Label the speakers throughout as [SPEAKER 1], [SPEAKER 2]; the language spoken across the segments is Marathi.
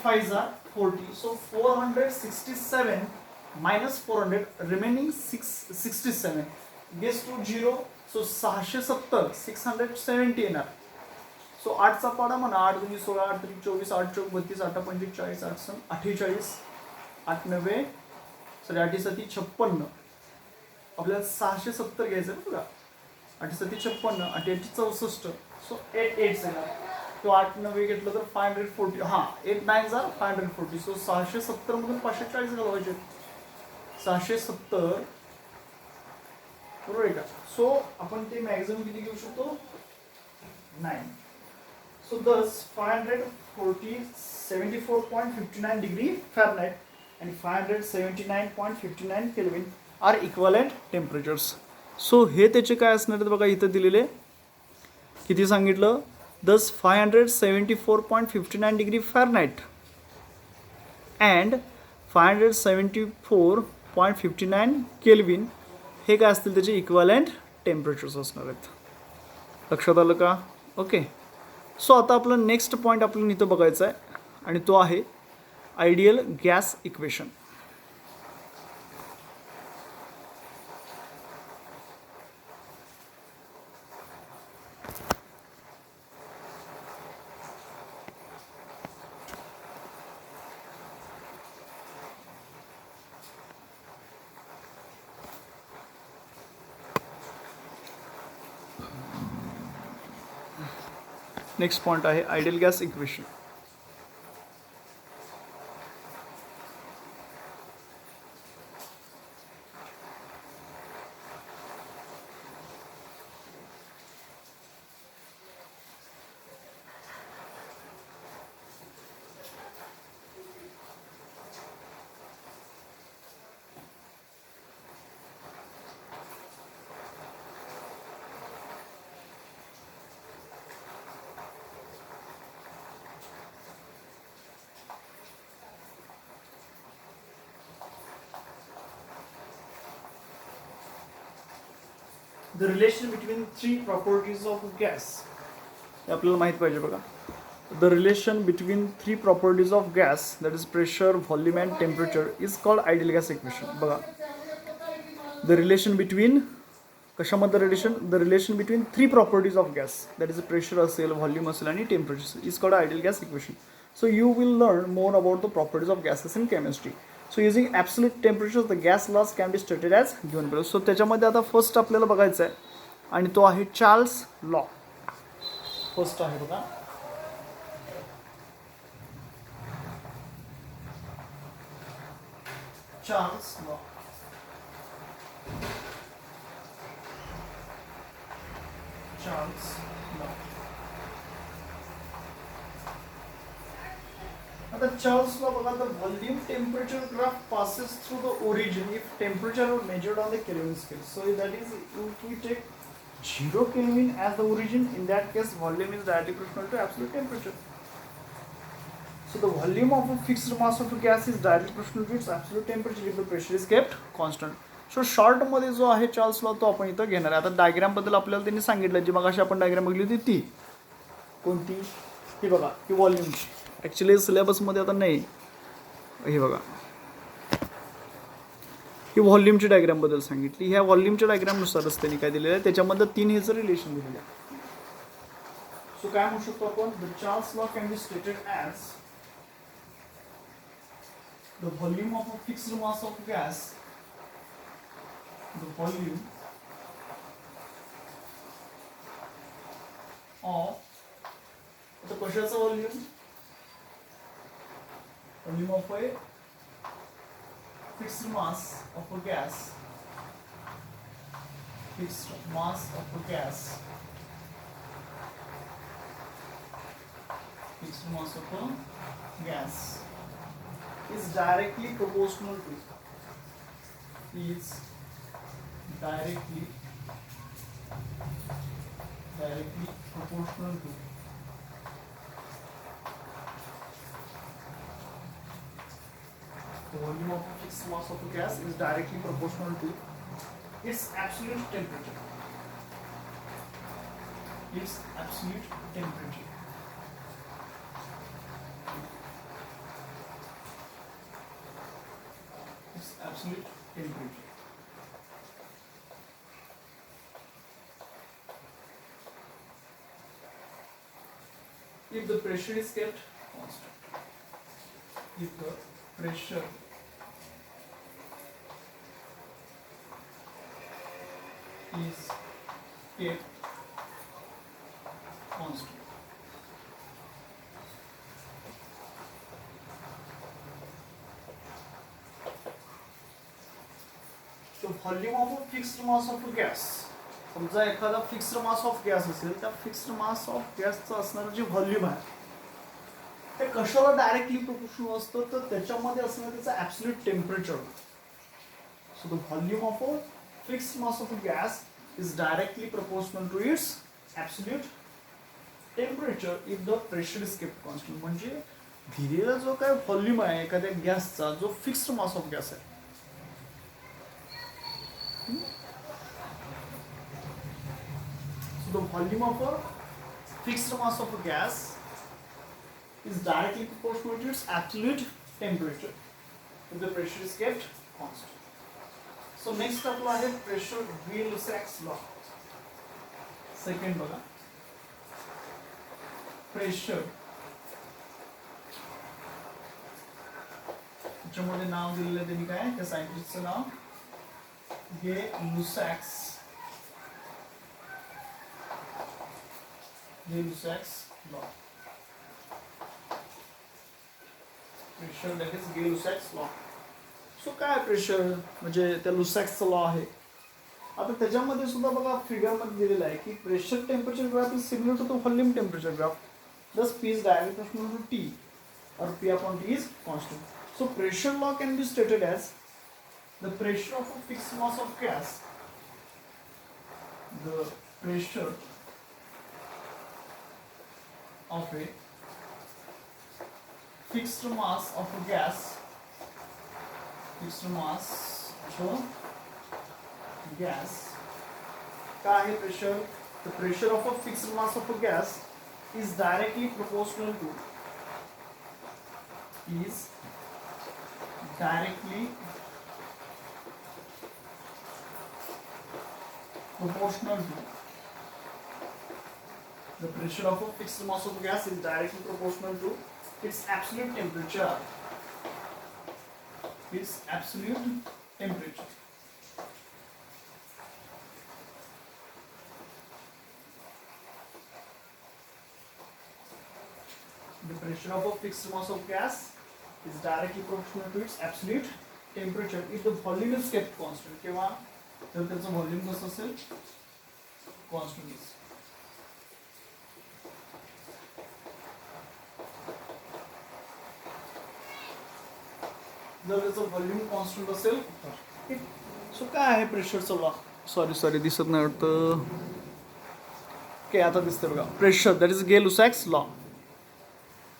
[SPEAKER 1] 5s are 40. So 467 minus 400 remaining 667 gets to 0. So 670 670 येणार. सो 8चा पाडा म्हणा 8 2 16 8 3 24 8 चौक 32 8 पंचे 40 8 सम 48 8 9 सॉरी 8 7 56 आपल्याला 670 घ्यायचं आहे बघा 8 7 56 8 8 64 सो 8 8 येणार किंवा 8 9 घेतलं तर 540 हां 8 9 जार 540 सो 670 मधून 540 घालवायचे 670 बरोबर आहे का. सो आपण ते मॅक्झिमम किती घेऊ शकतो 9. So thus 574.59 degree Fahrenheit and 579.59 Kelvin are equivalent temperatures. So हे त्याचे काय असणार आहेत बघा इथं दिलेले किती सांगितलं thus 574.59 degree Fahrenheit and 574.59 Kelvin हे काय असतील त्याचे इक्विव्हॅलेंट टेम्परेचर्स असणार आहेत. लक्षात आलं का. ओके. सो आता आपलं नेक्स्ट पॉईंट आपल्याला इथं बघायचा आहे आणि तो आहे ideal gas equation. Next point आहे ideal gas equation. The relation between three properties of gas. आपल्याला माहित पाहिजे बघा. The relation between three properties of gas, that is pressure, volume and temperature, is called ideal gas equation. बघा. The relation between कशामध्ये relation? The relation between three properties of gas, that is pressure असेल, volume असेल आणि temperature, is called ideal gas equation. So you will learn more about the properties of gases in chemistry. So using absolute temperatures, the gas laws can be stated as given below. So त्याच्यामध्ये आता फर्स्ट आपल्याला बघायचं आहे आणि तो आहे चार्ल्स लॉ. फर्स्ट आहे बघा चार्ल्स लॉ. Charles law. आता चार्ल्स लॉ बघा तर volume temperature graph passes through the origin if temperature are measured on the Kelvin scale. So that is if we take 0 Kelvin as the origin, in that case volume is directly proportional to absolute temperature. So the volume of a fixed mass of a gas is directly proportional to its absolute temperature if the pressure is kept constant. So short मध्ये जो आहे चार्ल्स लॉ तो आपण इथं घेणार आहे. आता डायग्राम बद्दल आपल्याला त्यांनी सांगितलं जी मगाशी आपण डायग्राम बघली होती ती कोणती ही बघा ही व्हॉल्यूमची. ॲक्च्युली सिलेबसमध्ये आता नाही हे बघा ही व्हॉल्यूमची डायग्राम बद्दल सांगितली. ह्या व्हॉल्यूमच्या डायग्रामनुसारच त्यांनी काय दिलेलं आहे त्याच्यामध्ये 3 हेचं रिलेशन दिलेलं आहे. सो काय म्हणू शकतो आपण the Charles law can be stated as the volume of a fixed mass of gas the volume of the कशाचं volume of a fixed mass of a gas, fixed mass of a gas, fixed mass of a gas is directly proportional to is directly proportional to the volume of a fixed mass of a gas is directly proportional to its absolute temperature. Its absolute temperature. absolute temperature. If the pressure is kept constant, if the pressure is kept constant, the volume of a fixed mass of a gas, समजा एखादा फिक्स्ड मास ऑफ गॅस असेल, त्या फिक्स्ड मास ऑफ गॅसचं असणारं जे व्हॉल्यूम आहे ते कशाला डायरेक्टली प्रोपोर्शनल असतं, तर त्याच्यामध्ये असणारं त्याचं absolute temperature. So the volume of a fixed mass of a gas is directly proportional to its absolute temperature if the pressure is kept constant. म्हणजे दिलेला जो काय व्हॉल्यूम आहे एखाद्या गॅसचा, जो फिक्स्ड मास ऑफ गॅस आहे, the volume of a fixed mass of a gas is directly proportional to its absolute temperature if the pressure is kept constant. So next आपला आहे pressure Rayleigh law. Second बघा, pressure ज्यामध्ये नाव दिलेलं आहे त्यांनी काय, त्या सायंटिस्टचं नाव Gay-Lussac's law. Pressure, that is Gay-Lussac's law. So काय प्रेशर म्हणजे त्या लुसॅक्सचा लॉ आहे. आता त्याच्यामध्ये सुद्धा बघा फिगरमध्ये दिलेलं आहे की pressure temperature graph is similar to the volume temperature graph. Thus P is directly proportional to T or P upon T is constant. So pressure law can be stated as the pressure of a fixed mass of gas, the pressure of a fixed mass of a gas, fixed mass of a gas. क्या है pressure? The pressure of a fixed mass of a gas is directly proportional to the pressure of a fixed mass of gas is directly proportional to its absolute temperature. Its absolute temperature. The pressure of a fixed mass of gas is directly proportional to its absolute temperature if the volume is kept constant. केव्हा तर त्याचं व्हॉल्यूम कसं असेल, कॉन्स्टंट असेल. जर त्याचं व्हॉल्यूम कॉन्स्टंट असेल तर. सो काय आहे प्रेशरचा लॉ, सॉरी दिसत नाही वाटतं, ओके आता दिसतंय बघा. Pressure that is Gay-Lussac's law.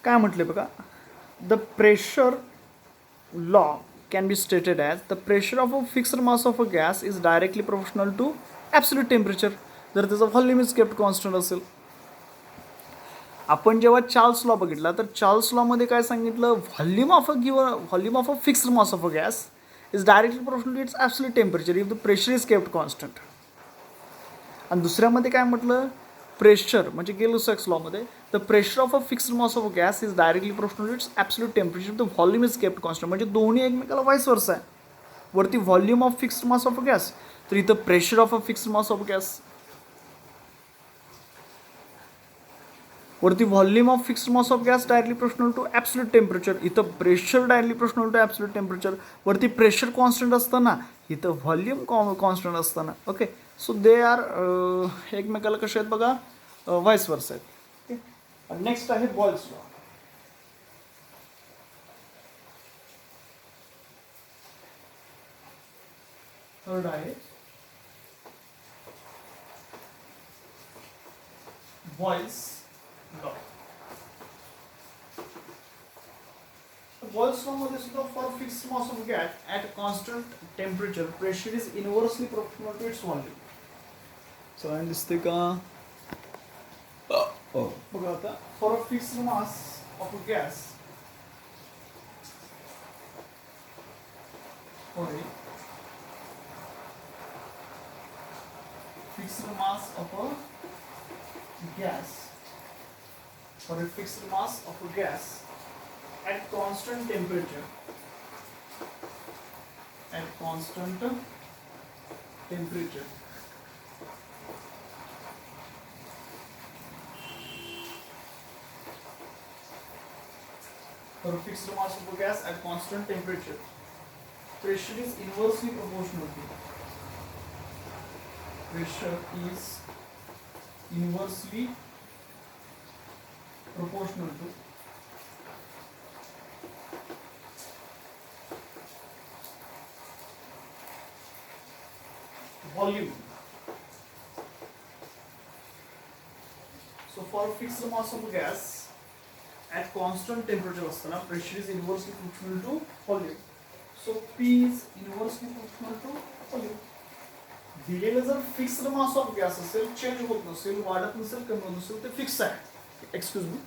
[SPEAKER 1] काय म्हटले बघा, the pressure law can be stated as the pressure of a fixed mass of a gas is directly proportional to absolute temperature जर त्याचा व्हॉल्यूम इज केप्ट कॉन्स्टंट असेल. आपण जेव्हा चार्ल्स लॉ बघितला तर चार्ल्स लॉमध्ये काय सांगितलं, volume of a fixed mass of a gas is directly proportional to its absolute temperature if the pressure is kept constant. आणि दुसऱ्यामध्ये काय म्हटलं, प्रेशर म्हणजे Gay-Lussac's लॉमध्ये the pressure of a fixed mass of a gas is directly proportional to its absolute temperature the volume is kept constant. म्हणजे दोन्ही एकमेकाला वाईस वर्सा आहे. वरती volume of fixed mass of a gas, तर इथं pressure of a fixed mass of gas. वरती volume of fixed mass of gas directly proportional to absolute temperature, इथं pressure directly proportional to absolute temperature. वरती प्रेशर कॉन्स्टंट असताना इथं व्हॉल्यूम कॉन्स्टंट असताना. ओके, सो दे आर एकमेकाला कसे आहेत बघा, व्हाईस वर्सा आहेत. ओके, नेक्स्ट आहे बॉयल्स लॉ. थर्ड आहे बॉयल्स लॉ. बॉयल्स लॉ मध्ये सुद्धा for fixed mass of gas at constant temperature pressure is inversely proportional to its volume. सगळ्यांना दिसते का बघा आता, for a fixed mass of a gas for a fixed mass of a gas, for a fixed mass of a gas at constant temperature, at constant temperature. For a fixed mass of a gas at constant temperature, pressure is inversely proportional to, pressure is inversely proportional to volume. So for a fixed mass of a gas at constant temperature असताना pressure is inversely proportional to volume. So P is inversely proportional to volume. दिलेलं जर फिक्स्ड मास ऑफ गॅस असेल, चेंज होत नसेल, वाढत नसेल, कमी होत नसेल, ते फिक्स आहे. Excuse me.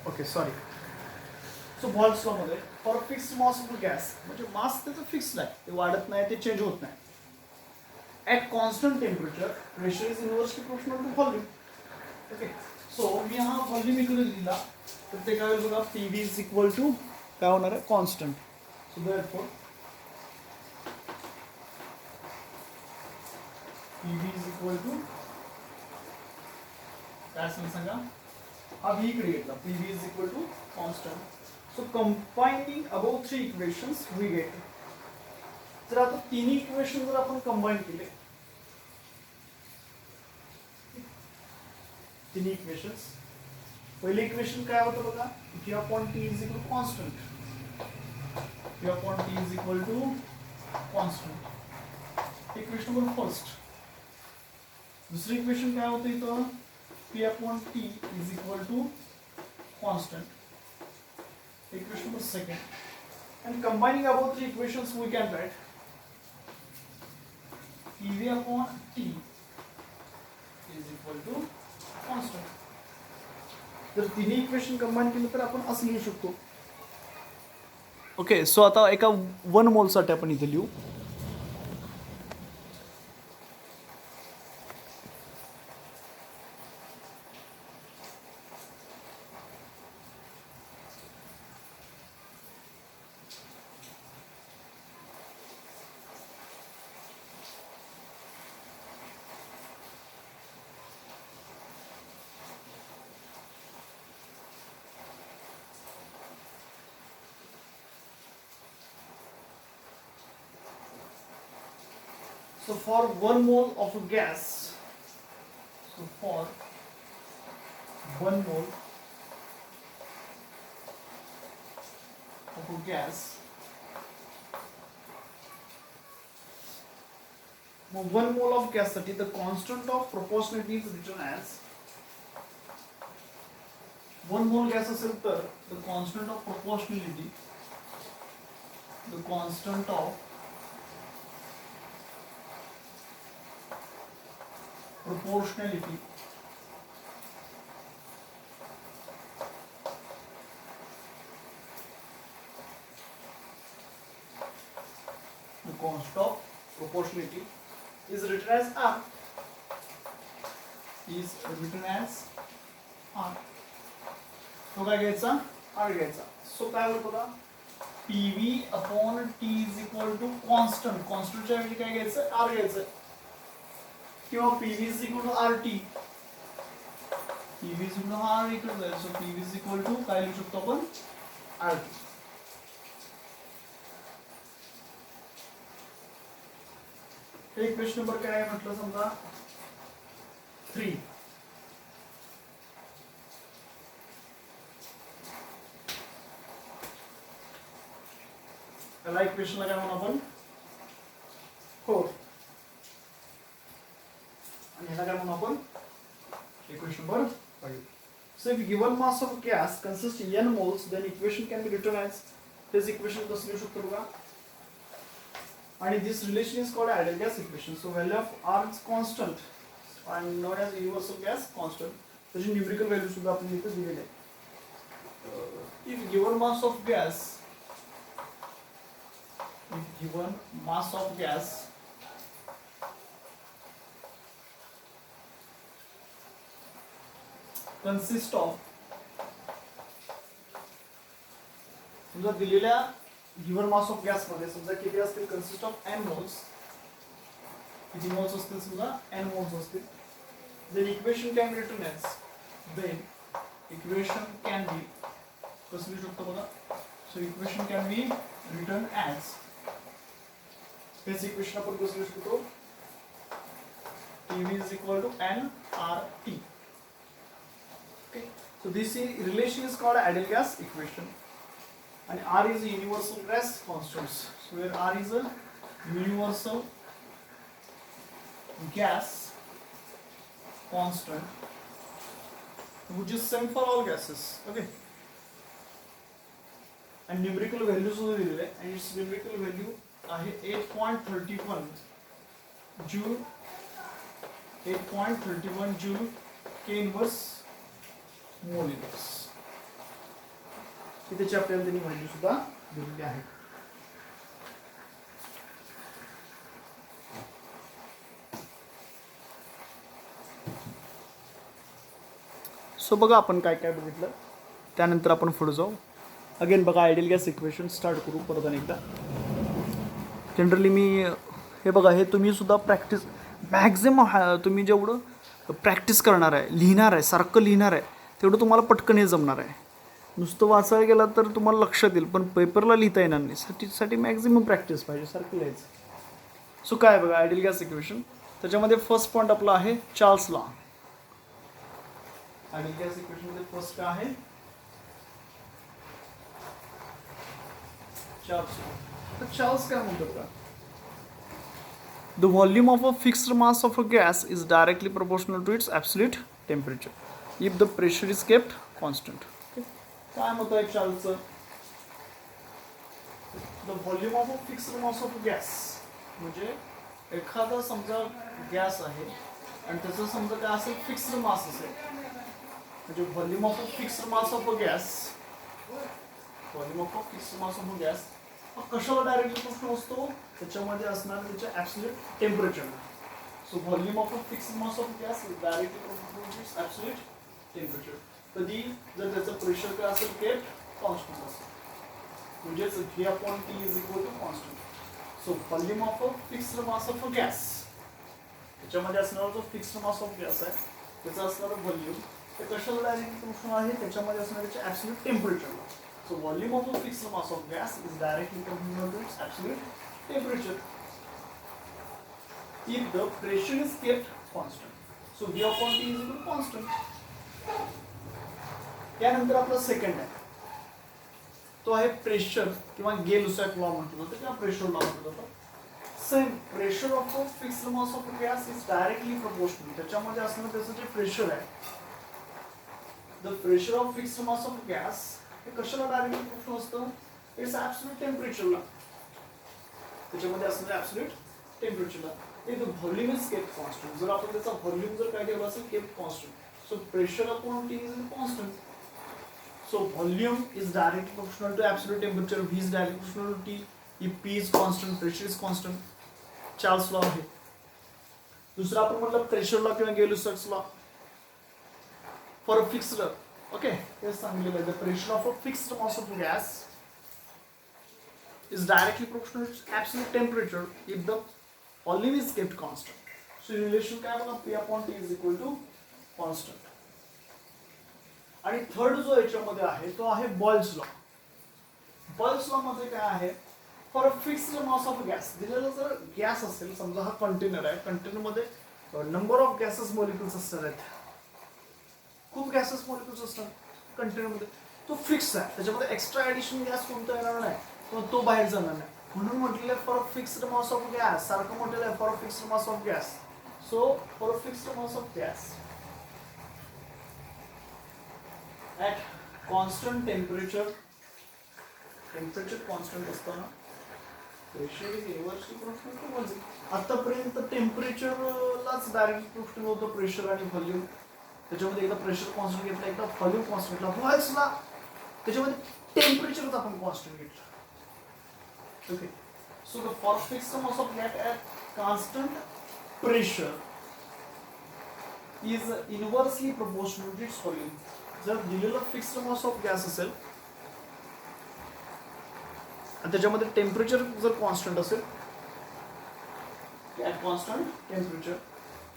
[SPEAKER 1] Okay sorry. So Boyle's law मध्ये for fixed mass of gas म्हणजे मास त्याचं फिक्स्ड आहे, ते वाढत नाही, ते चेंज होत नाही. At constant temperature pressure is inversely proportional to volume. Okay, so मी हा व्हॉल्यूम इकडे लिहिला तर ते काय होईल बघा, P V is equal to काय होणार आहे, constant. So therefore P V is equal to काय असेल सांगा. अब ही create PV is equal to constant. So combining above three equations we get. जर आता तिन्ही इक्वेशन जर आपण कंबाईन केले, तिन्ही इक्वेशन्स, पहिले इक्वेशन काय होतं बघा, P upon T is equal to constant. P upon T is equal to constant. Equation number first. दुसरी इक्वेशन काय होतं इथं, P upon T is equal to constant. Equation number second. And combining above three equations we can write PV upon T is equal to constant. जर तिन्ही इक्वेशन कंबाईन केलं तर आपण असं लिहू शकतो. ओके, सो आता एका 1 मोलसाठी आपण इथे लिहू. So for 1 mole of a gas, so for 1 mole of a gas, 1 mole of gas साठी the constant of proportionality is written as 1 mole gas असेल तर the constant of proportionality, the constant of proportionality the constant of proportionality is written as R, is written as R. तो काय घ्यायचा, R घ्यायचा. सो काय होईल बघा, PV upon T is equal to constant. constant च्या ऐवजी काय घ्यायचं, R घ्यायचं किंवा PV is equal to RT. PV is equal to R इकडे जाईल. So PV is equal to काय लिहू शकतो आपण, RT. हे इक्वेशन नंबर काय आहे म्हटलं समजा 3. त्याला इक्वेशनला काय म्हणू आपण 4 आणि ह्याला काय म्हणू आपण equation number 5. So if given mass of gas consists n moles, then equation can be written as this equation कसं लिहू शकतो बघा. आणि this relation is called ideal gas equation. So value of R is constant and known as universal gas constant. त्याची न्यूमेरिकल व्हॅल्यू सुद्धा आपण इथे दिलेली आहे. If given mass of gas, if given mass of gas consist of, समजा दिलेल्या गिवन मास ऑफ गॅस मध्ये समजा किती असतील कन्सिस्ट ऑफ n मोल्स, किती मोल्स असतील समजा n मोल्स असतील, then equation can be written as, then equation can be कसं लिहू शकतो बघा. so equation can be written as, हेच इक्वेशन आपण कसं लिहू शकतो PV is equal to nRT. Okay, so this relation is called ideal gas equation, and R is a universal gas constant. So where R is a universal gas constant, which is same for all gases. Okay, and numerical value सुद्धा दिलेले आहे, and its numerical value आहे 8.31 joule, 8.31 joule K inverse mole inverse. त्याची आपल्याला त्यांनी व्हॅल्यू सुद्धा दिलेली आहे. सो बघा आपण काय काय बघितलं, त्यानंतर आपण पुढे जाऊ. अगेन बघा आयडियल गॅस इक्वेशन स्टार्ट करू परत अनेकदा. जनरली मी हे बघा, हे तुम्ही सुद्धा प्रॅक्टिस मॅक्झिमम तुम्ही जेवढं प्रॅक्टिस करणार आहे, लिहिणार आहे, सारखं लिहिणार आहे, तेवढं तुम्हाला पटकन हे जमणार आहे. नुसतं वाचायला गेला तर तुम्हाला लक्षात येईल, पण पेपरला लिहिता येणार नाही. साठी मॅक्झिमम प्रॅक्टिस पाहिजे, सारखं लिहायचं. सो काय बघा आयडियल गॅस इक्वेशन, त्याच्यामध्ये फर्स्ट पॉईंट आपला आहे Charles law. Ideal gas equation मध्ये फर्स्ट काय आहे चार्ल्स लॉ. तर चार्ल्स काय म्हणतो का, the volume of a fixed mass of a gas is directly proportional to its absolute temperature if the pressure is kept constant. Okay, काय मत आहे चार्ल्सचं. the volume of a fixed mass of a gas म्हणजे एखादा समजा गॅस आहे आणि त्याचं समजा काय असेल फिक्स्ड मास असेल, म्हणजे volume of a fixed mass of a gas, volume of a fixed mass of a gas कशाला डायरेक्टली प्रश्न असतो, त्याच्यामध्ये असणार त्याच्या ॲब्सोल्यूट टेम्परेचरला. So volume of a fixed mass of gas is directly proportional to its absolute temperature. कधी जर त्याचं प्रेशर काय असेल केप्ट कॉन्स्टंट असेल, म्हणजेच V/T is equal to constant. So volume of a fixed mass of a gas, त्याच्यामध्ये असणारा जो फिक्स्ड मास ऑफ गॅस आहे त्याचा असणारा व्हॉल्यूम ते कशाला डायरेक्टली प्रोपोर्शनल आहे, त्याच्यामध्ये असणाऱ्या त्याच्या absolute टेम्परेचरला. So volume of a fixed mass of gas is directly proportional to its absolute temperature if the pressure is kept constant. So V/T is equal to constant. यानंतर आपला सेकंड आहे, तो आहे प्रेशर किंवा गेल-लुसॅक लॉ म्हटलं जातं किंवा प्रेशर लॉ म्हटलं जातं. Same pressure of a fixed mass of gas is directly proportional, त्याच्यामध्ये असणारं त्याचं जे प्रेशर आहे, the pressure of fixed mass of gas कशाला डायरेक्टली प्रोपोर्शनल असतं, इट्स ॲब्सोल्यूट टेम्परेचरला, त्याच्यामध्ये असणारे ॲब्सोल्यूट टेम्परेचरला. If the volume is kept constant, जर आपण त्याचा व्हॉल्यूम जर काय ठेवला असेल kept constant, so pressure upon T is constant. So volume is directly proportional to absolute temperature, V is directly proportional to T. If P is constant pressure is constant. Charles law आहे. दुसरा आपण म्हटलं प्रेशर लॉ किंवा Gay Lussac's law for a fixed. Okay, here's something like the pressure of a fixed mass of gas is directly proportional to its absolute temperature if the volume is kept constant. So relation काय बघा P/T is equal to constant. आणि थर्ड जो याच्यामध्ये आहे तो आहे बॉयल्स लॉ. बॉयल्स लॉ मध्ये काय आहे, for a fixed mass of gas दिलेला जर गॅस असेल समजा हा कंटेनर आहे कंटेनरमध्ये नंबर ऑफ गॅसेस मॉलिक्युल्स असणार आहेत खूप गॅसेस मॉलिक्युल्स असतात कंटेनरमध्ये तो फिक्स आहे त्याच्यामध्ये एक्स्ट्रा ऍडिशन गॅस कोणता येणार नाही किंवा तो बाहेर जाणार नाही म्हणून म्हटलेलं आहे for a fixed mass of gas सारखं म्हटलेलं आहे for a fixed mass of gas so for a fixed mass of gas at constant temperature constant असताना pressure is inversely proportional to आतापर्यंत टेम्परेचरलाच डायरेक्ट प्रोपोर्शनल होतं प्रेशर आणि व्हॉल्यूम त्याच्यामध्ये एकदा प्रेशर कॉन्स्टंट घेतला एकदा व्हॉल्यूम कॉन्स्टंट घेतला व्हॉल्सला त्याच्यामध्ये टेम्परेचरच आपण कॉन्स्टंट घेतलं okay so the for fixed mass of gas at constant pressure is inversely proportional to its volume जर दिलेलं फिक्स्ड मास ऑफ गॅस असेल आणि त्याच्यामध्ये टेम्परेचर जर कॉन्स्टंट असेल at constant temperature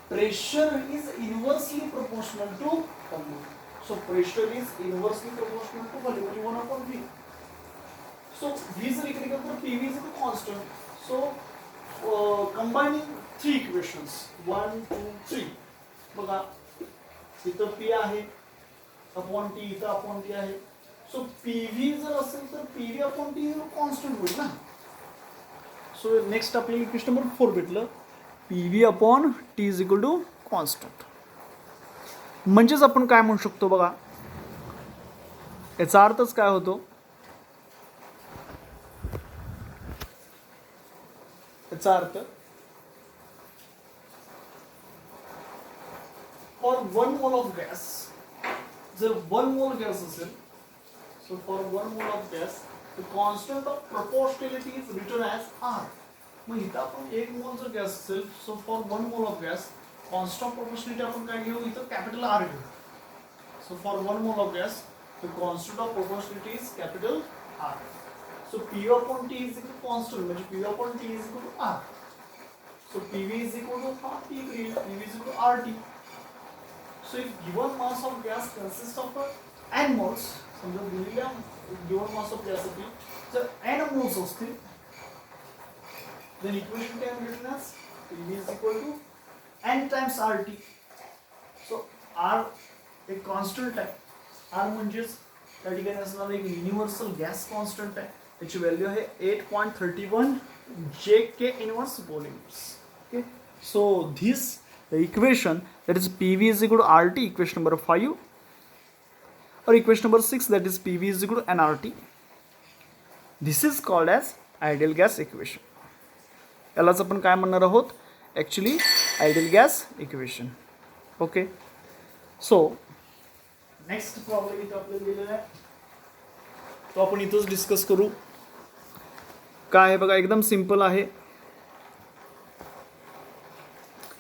[SPEAKER 1] pressure is inversely proportional to volume so pressure is inversely proportional to volume म्हणजे 1/v सो v जर इकडे गेलं तर pv is constant so combining three equations 1 2 3 बघा इथं p आहे अपॉन टी इथं अपॉन टी आहे सो पीव्ही जर असेल तर पीव्ही अपॉन टी कॉन्स्टंट होईल ना सो नेक्स्ट आपल्याला इक्वेशन नंबर 4 भेटलं PV upon T is equal to constant म्हणजेच आपण काय म्हणू शकतो बघा याचा अर्थच काय होतो याचा earth for 1 mole of gas जर 1 मोल गॅस असेल so for 1 mole of gas the constant of proportionality is written as R मग इथं आपण 1 मोल जर गॅस असेल so for 1 mole of gas constant of proportionality आपण काय घेऊ इथं कॅपिटल आर घेऊ so for 1 mole of gas the constant of proportionality is capital R so P upon T is equal constant म्हणजे P upon T is equal to R so PV is equal to हा T PV is equal to R T So if given mass of gas consists of n moles, समजा दिलेल्या given mass of gas साठी जर n moles असतील, then equation can be written as PV is equal to n times RT. So R एक constant आहे. R म्हणजेच त्या ठिकाणी असणारा एक युनिव्हर्सल गॅस कॉन्स्टंट आहे. त्याची व्हॅल्यू आहे 8.31 JK inverse volumes. Okay. So this the equation that is PV is equal to RT, equation number 5, or equation number 6 that is PV is equal to nRT. This is called as ideal gas equation. यालाच आपण काय म्हणणार आहोत actually ideal gas equation. Okay so next problem इथं आपल्याला दिलेला आहे तो आपण इथंच डिस्कस करू. काय आहे बघा एकदम सिंपल आहे.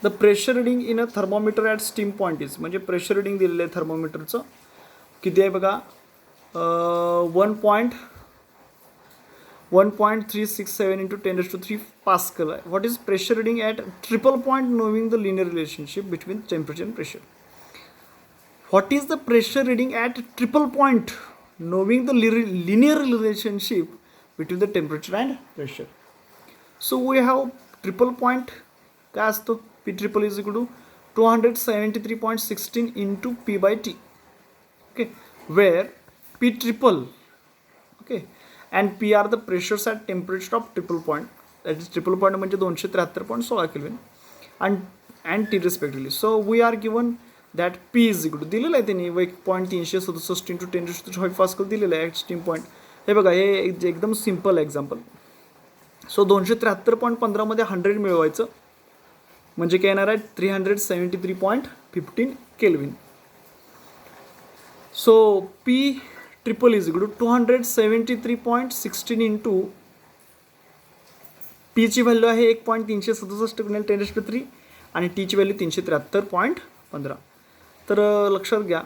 [SPEAKER 1] The pressure reading in a thermometer at steam point is म्हणजे प्रेशर रिडिंग दिलेलं आहे थर्मोमीटरचं किती आहे बघा 1.367 into 10⁻³ पास्कल आहे. What is pressure reading at triple point knowing the linear relationship between temperature and pressure. What is the pressure reading at triple point knowing the linear relationship between the temperature and pressure. So we have triple point काय असतो P triple is equal to 273.16 into P by T. Okay, where P triple, okay, and P are the pressures at temperature of triple point. That is triple point म्हणजे 273.16 Kelvin and T respectively. So we are given that P is equal to दिलेलं आहे त्यांनी 1.367 into 10⁻³ पास्कल दिलेलं आहे स्टीम पॉईंट. हे बघा हे एकदम सिम्पल एक्झाम्पल. सो 273.15 मध्ये 100 मिळवायचं म्हणजे काय येणार आहे 373.15 kelvin. So P triple is equal to 273.16 into Pची व्हॅल्यू आहे 1.367 गुणिले 10⁻³ आणि Tची व्हॅल्यू 373.15. तर लक्षात घ्या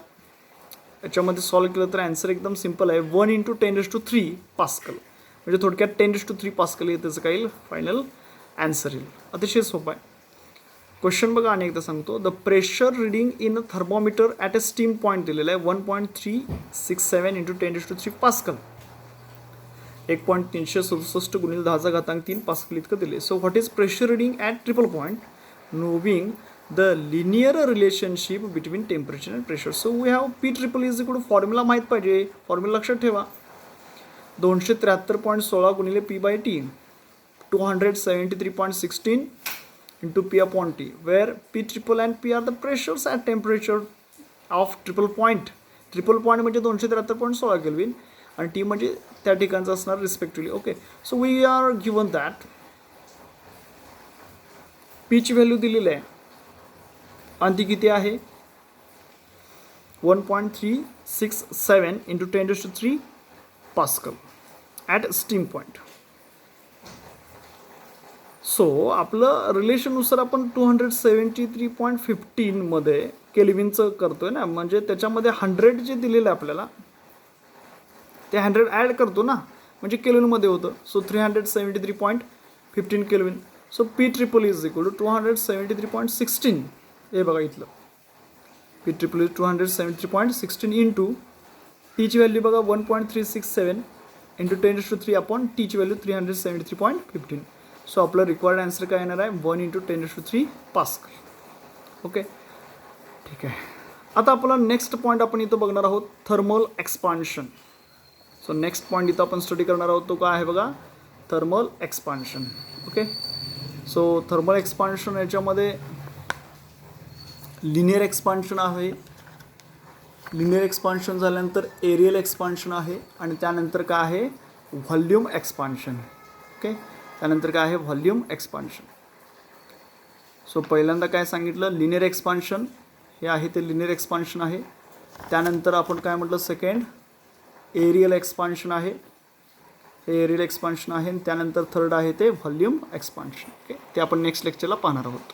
[SPEAKER 1] याच्यामध्ये सॉल्व केलं तर आन्सर एकदम सिम्पल आहे 1 × 10⁻³ पास्कल म्हणजे थोडक्यात 10⁻³ पास्कल हे त्याचं काय येईल फायनल आन्सर येईल. अतिशय सोपं आहे. क्वेश्चन बघा आणि एकदा सांगतो. The pressure reading in a thermometer at a steam point दिलेलं आहे 1.367 × 10⁻³ पास्कल. 1.367 गुणिले 10⁻³ पास्कल इतकं दिले. So what is pressure reading at triple point, knowing the linear relationship between temperature and pressure. So we have P triple is equal to, formula माहीत पाहिजे, फॉर्म्युला लक्षात ठेवा. 273.16 गुणिले P by T, 273.16 into P upon T, where P triple and P are the pressures at temperature of triple point. Triple point म्हणजे 273.16 केल्विन आणि टी म्हणजे त्या ठिकाणचं असणार respectively. Okay, so we are given that पीची व्हॅल्यू दिलेली आहे आणि ती किती आहे 1.367 into 10⁻³ pascal at steam point. So आपलं रिलेशननुसार आपण 273.15 मध्ये केल्विनचं करतोय ना, म्हणजे त्याच्यामध्ये 100 जे दिलेलं आहे आपल्याला ते 100 ॲड करतो ना, म्हणजे केल्विनमध्ये होतं. So 373.15 kelvin. So P triple is equal to 273.16. हे बघा इथलं पी ट्रिपल इज 273.16 इंटू टीची व्हॅल्यू बघा 1.367 इंटू 10⁻³ अपॉन टीची व्हॅल्यू 373.15. सो आपलं रिक्वायर्ड आन्सर काय येणार आहे 1 इंटू 10⁻³ पास्कल. ओके, ठीक आहे. आता आपला नेक्स्ट पॉईंट आपण इथं बघणार आहोत thermal expansion. So next point इथं आपण स्टडी करणार आहोत तो काय आहे बघा thermal expansion. Okay, so thermal expansion याच्यामध्ये लिनियर एक्सपान्शन आहे, लिनियर एक्सपान्शन झाल्यानंतर एरियल एक्सपान्शन आहे आणि त्यानंतर काय आहे व्हॉल्यूम एक्सपान्शन. ओके, त्यानंतर काय आहे व्हॉल्यूम एक्सपान्शन. सो पहिल्यांदा काय सांगितलं लिनियर एक्सपान्शन हे आहे ते लिनियर एक्सपान्शन आहे. त्यानंतर आपण काय म्हटलं सेकंड एरियल एक्सपान्शन आहे, हे एरियल एक्सपान्शन आहे. आणि त्यानंतर थर्ड आहे ते व्हॉल्यूम एक्सपान्शन. ओके, ते आपण नेक्स्ट लेक्चरला पाहणार आहोत.